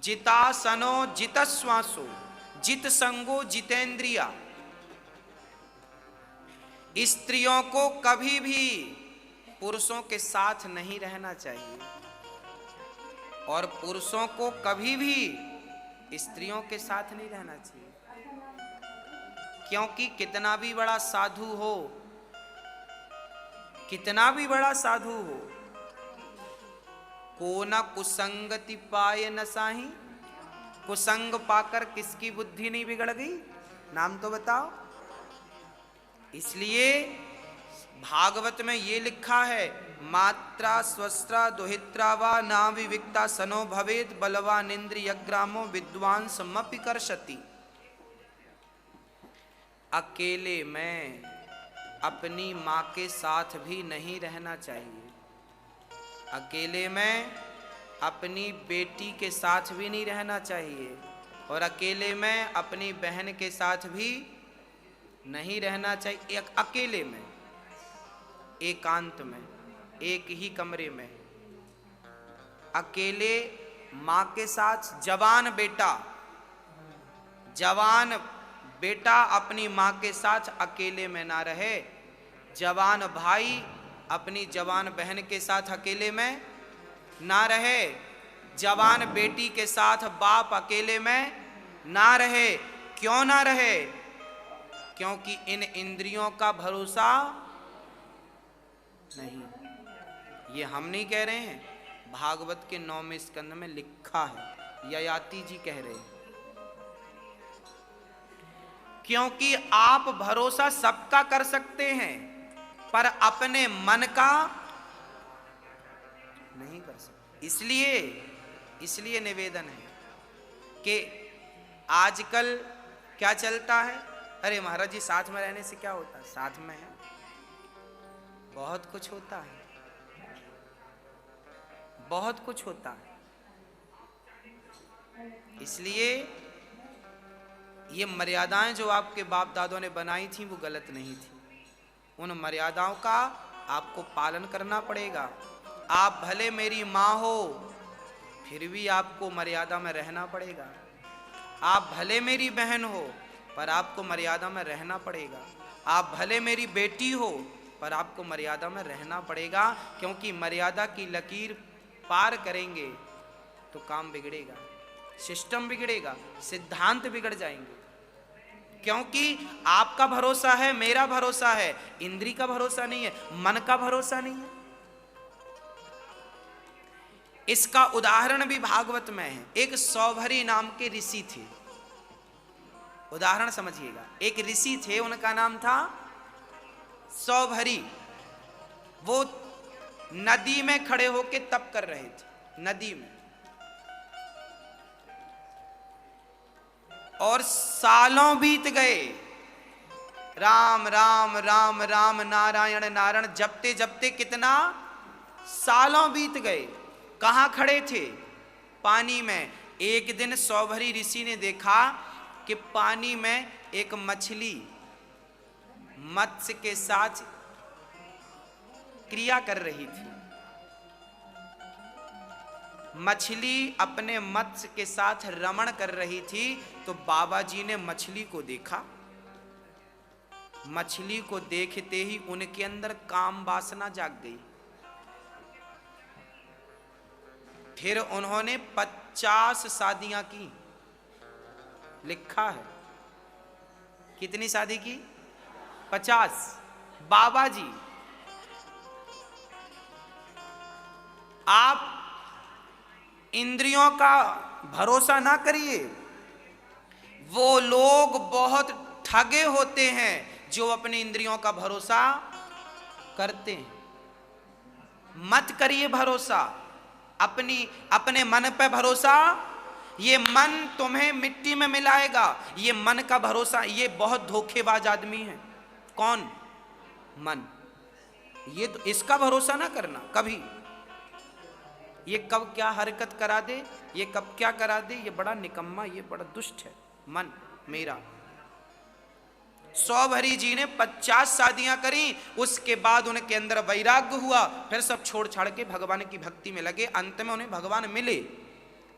जितासनो जितश्वासो जित संगो जितेंद्रिया। स्त्रियों को कभी भी पुरुषों के साथ नहीं रहना चाहिए और पुरुषों को कभी भी स्त्रियों के साथ नहीं रहना चाहिए, क्योंकि कितना भी बड़ा साधु हो, कितना भी बड़ा साधु हो, को न कुसंगति पाए न साही। कुसंग पाकर किसकी बुद्धि नहीं बिगड़ गई? नाम तो बताओ। इसलिए भागवत में ये लिखा है, मात्रा स्वस्त्रा दुहित्रा वा ना विविक्ता सनो भवेद बलवान इंद्रियग्रामो विद्वान समपि कर्षति। अकेले में अपनी माँ के साथ भी नहीं रहना चाहिए, अकेले में अपनी बेटी के साथ भी नहीं रहना चाहिए, और अकेले में अपनी बहन के साथ भी नहीं रहना चाहिए। अकेले में, एकांत में, एक ही कमरे में, अकेले माँ के साथ। जवान बेटा अपनी माँ के साथ अकेले में ना रहे, जवान भाई अपनी जवान बहन के साथ अकेले में ना रहे, जवान बेटी के साथ बाप अकेले में ना रहे। क्यों ना रहे? क्योंकि इन इंद्रियों का भरोसा नहीं। ये हम नहीं कह रहे हैं, भागवत के 9वें स्कंद में लिखा है, ययाति जी कह रहे हैं। क्योंकि आप भरोसा सबका कर सकते हैं पर अपने मन का नहीं कर सकते। इसलिए निवेदन है कि आजकल क्या चलता है, अरे महाराज जी साथ में रहने से क्या होता है? साथ में है बहुत कुछ होता है, बहुत कुछ होता है। इसलिए ये मर्यादाएं जो आपके बाप दादों ने बनाई थी वो गलत नहीं थी, उन मर्यादाओं का आपको पालन करना पड़ेगा। आप भले मेरी माँ हो फिर भी आपको मर्यादा में रहना पड़ेगा, आप भले मेरी बहन हो पर आपको मर्यादा में रहना पड़ेगा, आप भले मेरी बेटी हो पर आपको मर्यादा में रहना पड़ेगा, क्योंकि मर्यादा की लकीर पार करेंगे तो काम बिगड़ेगा, सिस्टम बिगड़ेगा, सिद्धांत बिगड़ जाएंगे। क्योंकि आपका भरोसा है, मेरा भरोसा है, इंद्री का भरोसा नहीं है, मन का भरोसा नहीं है। इसका उदाहरण भी भागवत में है। एक सौभरी नाम के ऋषि थे, उदाहरण समझिएगा। एक ऋषि थे, उनका नाम था सौभरी। वो नदी में खड़े होकर तप कर रहे थे, नदी में, और सालों बीत गए। राम राम राम राम नारायण नारायण जपते जपते कितना सालों बीत गए। कहां खड़े थे? पानी में। एक दिन सौभरी ऋषि ने देखा कि पानी में एक मछली मत्स्य के साथ क्रिया कर रही थी। मछली अपने मत्स्य के साथ रमण कर रही थी, तो बाबा जी ने मछली को देखा। मछली को देखते ही उनके अंदर काम वासना जाग गई। फिर उन्होंने 50 शादियां की, लिखा है। कितनी शादी की? 50। बाबा जी, आप इंद्रियों का भरोसा ना करिए। वो लोग बहुत ठगे होते हैं जो अपनी इंद्रियों का भरोसा करते हैं। मत करिए भरोसा, अपने मन पे भरोसा। ये मन तुम्हें मिट्टी में मिलाएगा। ये मन का भरोसा, ये बहुत धोखेबाज आदमी है। कौन? मन। ये तो इसका भरोसा ना करना कभी। ये कब क्या हरकत करा दे, ये कब क्या करा दे, ये बड़ा निकम्मा, ये बड़ा दुष्ट है मन मेरा। सौभरी जी ने 50 शादियां करी। उसके बाद उनके अंदर वैराग्य हुआ। फिर सब छोड़ छाड़ के भगवान की भक्ति में लगे। अंत में उन्हें भगवान मिले,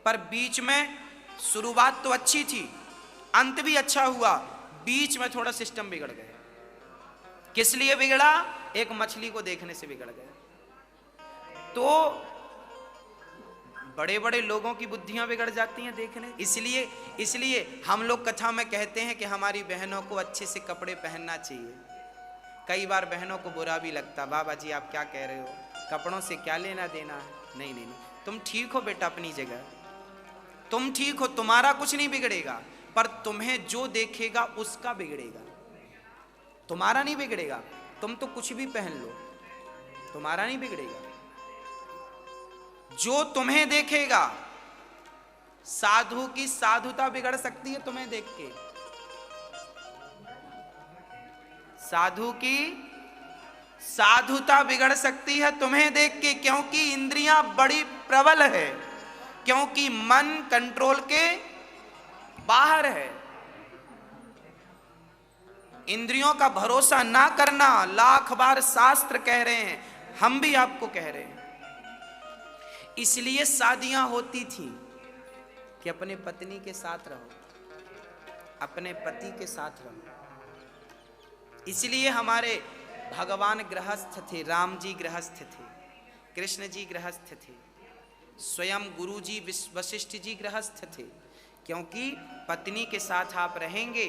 पर बीच में शुरुआत तो अच्छी थी, अंत भी अच्छा हुआ, बीच में थोड़ा सिस्टम बिगड़ गया। किस लिए बिगड़ा? एक मछली को देखने से बिगड़ गया। तो बड़े बड़े लोगों की बुद्धियां बिगड़ जाती हैं देखने। इसलिए हम लोग कथा में कहते हैं कि हमारी बहनों को अच्छे से कपड़े पहनना चाहिए। कई बार बहनों को बुरा भी लगता, बाबा जी आप क्या कह रहे हो, कपड़ों से क्या लेना देना है। नहीं, तुम ठीक हो बेटा अपनी जगह, तुम ठीक हो, तुम्हारा कुछ नहीं बिगड़ेगा, पर तुम्हें जो देखेगा उसका बिगड़ेगा, तुम्हारा नहीं बिगड़ेगा। तुम तो कुछ भी पहन लो, तुम्हारा नहीं बिगड़ेगा। जो तुम्हें देखेगा, साधु की साधुता बिगड़ सकती है तुम्हें देख के, साधु की साधुता बिगड़ सकती है तुम्हें देख के, क्योंकि इंद्रियां बड़ी प्रबल है, क्योंकि मन कंट्रोल के बाहर है। इंद्रियों का भरोसा ना करना, लाख बार शास्त्र कह रहे हैं, हम भी आपको कह रहे हैं। इसलिए शादियां होती थी कि अपने पत्नी के साथ रहो, अपने पति के साथ रहो। इसलिए हमारे भगवान गृहस्थ थे, राम जी गृहस्थ थे, कृष्ण जी गृहस्थ थे, स्वयं गुरु जी वशिष्ठ जी गृहस्थ थे, क्योंकि पत्नी के साथ आप रहेंगे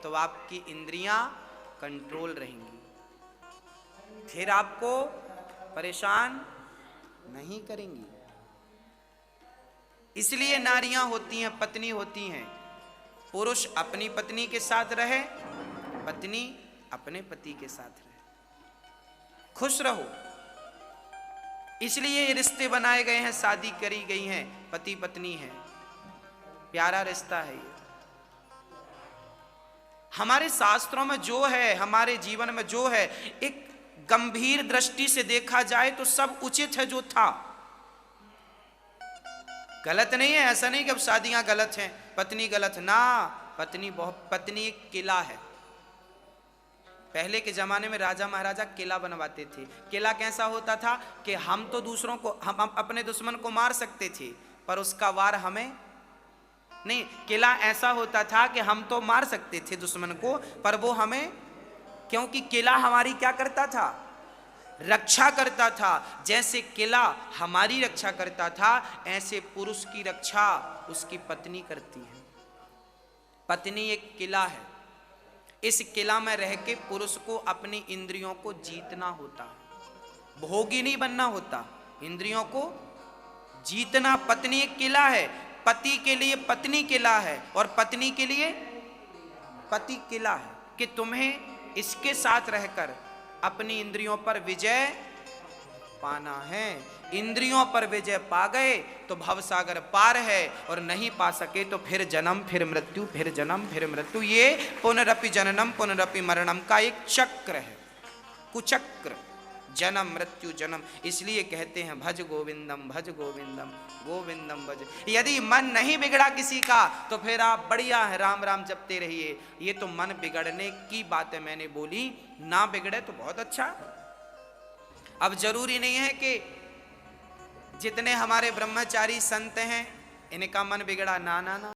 तो आपकी इंद्रियां कंट्रोल रहेंगी, फिर आपको परेशान नहीं करेंगी। इसलिए नारियां होती हैं, पत्नी होती हैं। पुरुष अपनी पत्नी के साथ रहे, पत्नी अपने पति के साथ रहे, खुश रहो। इसलिए ये रिश्ते बनाए गए हैं, शादी करी गई हैं, पति पत्नी है, प्यारा रिश्ता है ये। हमारे शास्त्रों में जो है, हमारे जीवन में जो है, एक गंभीर दृष्टि से देखा जाए तो सब उचित है जो था, गलत नहीं है। ऐसा नहीं कि अब शादियां गलत हैं, पत्नी गलत ना, पत्नी एक किला है। पहले के जमाने में राजा महाराजा किला बनवाते थे। किला कैसा होता था कि हम तो दूसरों को, हम अपने दुश्मन को मार सकते थे, पर उसका वार हमें नहीं। किला ऐसा होता था कि हम तो मार सकते थे दुश्मन को, पर वो हमें, क्योंकि किला हमारी क्या करता था, रक्षा करता था। जैसे किला हमारी रक्षा करता था, ऐसे पुरुष की रक्षा उसकी पत्नी करती है। पत्नी एक किला है, इस किला में रह के पुरुष को अपनी इंद्रियों को जीतना होता है, भोगी नहीं बनना होता, इंद्रियों को जीतना। पत्नी एक किला है, पति के लिए पत्नी किला है, और पत्नी के लिए पति किला है, कि तुम्हें इसके साथ रहकर अपनी इंद्रियों पर विजय पाना है। इंद्रियों पर विजय पा गए तो भवसागर पार है, और नहीं पा सके तो फिर जन्म, फिर मृत्यु, फिर जन्म, फिर मृत्यु। ये पुनरपि जननम पुनरपि मरणम का एक चक्र है, कुचक्र, जन्म मृत्यु जन्म। इसलिए कहते हैं भज गोविंदम, भज गोविंदम, गोविंदम भज। यदि मन नहीं बिगड़ा किसी का तो फिर आप बढ़िया है, राम राम जपते रहिए। ये तो मन बिगड़ने की बात है मैंने बोली, ना बिगड़े तो बहुत अच्छा। अब जरूरी नहीं है कि जितने हमारे ब्रह्मचारी संत हैं इनका मन बिगड़ा, ना ना ना।